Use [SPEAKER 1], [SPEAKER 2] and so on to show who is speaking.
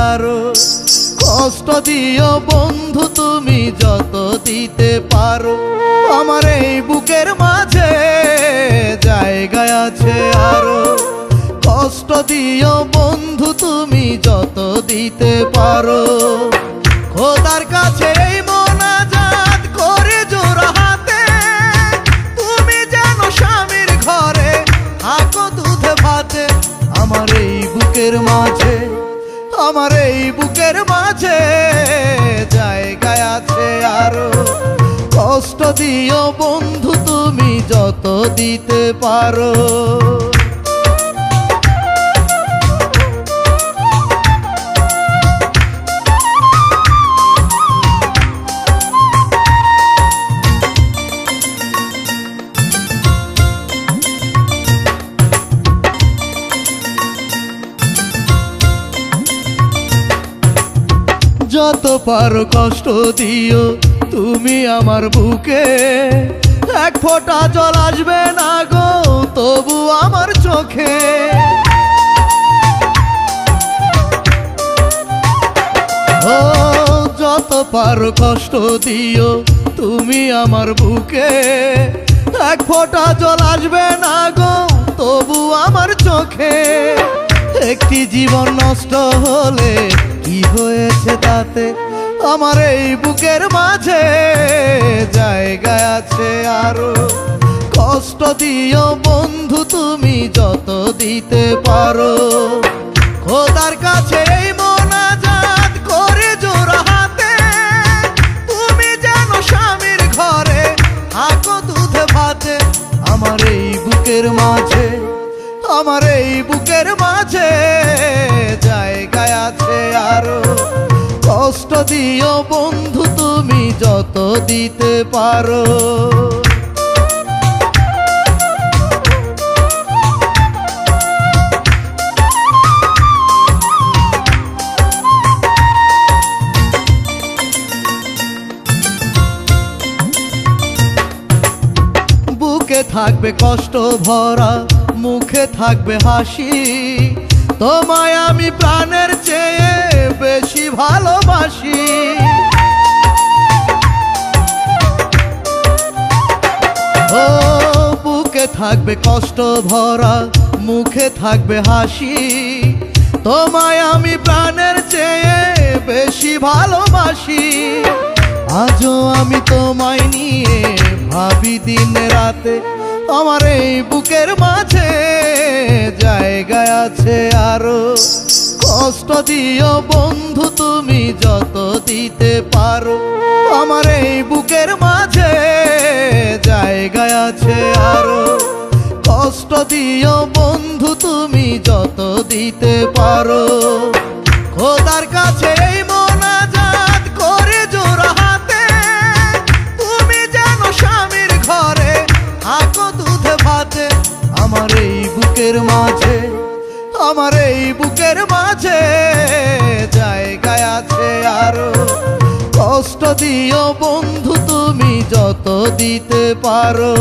[SPEAKER 1] আরো কষ্ট দিও বন্ধু তুমি যত দিতে পারো আমার এই বুকের মাঝে জায়গা আছে আরো কষ্ট দিও বন্ধু তুমি যত দিতে পারো খোদার কাছে এই মোনাজাত করে জোড়া হাতে তুমি যেন স্বামীর ঘরে থাকো দুধে ভাতে আমার এই বুকের মাঝে আমার এই বুকের মাঝে জায়গা আছে আরো কষ্ট দিও বন্ধু তুমি যত দিতে পারো যত পারো কষ্ট দিও তুমি আমার বুকে এক ফোঁটা জল আসবে না গো তবু আমার চোখে ও যত পারো কষ্ট দিও তুমি আমার বুকে এক ফোঁটা জল আসবে না গো তবু আমার চোখে একটি জীবন নষ্ট হলে কি হয়েছে তাতে আমার এই বুকের মাঝে জায়গা আছে আরো কষ্ট দিও বন্ধু তুমি যত দিতে পারো খোদার কাছে এই মোনাজাত করে জোড়া হাতে তুমি যেন স্বামীর ঘরে থাকো দুধে ভাতে আমার এই বুকের মাঝে আমার এই বুকের মাঝে জায়গা আছে আরো কষ্ট দিও বন্ধু তুমি যত দিতে পারো বুকে থাকবে কষ্ট ভরা মুখে থাকবে হাসি তোমায় আমি প্রাণের চেয়ে বেশি ভালোবাসি ও বুকে থাকবে কষ্ট ভরা মুখে থাকবে হাসি তোমায় আমি প্রাণের চেয়ে বেশি ভালোবাসি আজও আমি তোমায় নিয়ে ভাবি দিন রাতে আমার এই বুকের মাঝে জায়গা আছে আরো কষ্ট দিও বন্ধু তুমি যত দিতে পারো আমার এই বুকের মাঝে জায়গা আছে আরো কষ্ট দিও বন্ধু তুমি যত দিতে পারো খোদার কাছে এই মোনাজাত করে জোড়া হাতে তুমি যেন স্বামীর ঘরে থাকো দুধে ভাতে আমার এই বুকের মাঝে আমার এই বুকের মাঝে জায়গা আছে আরো কষ্ট দিও বন্ধু তুমি যত দিতে পারো।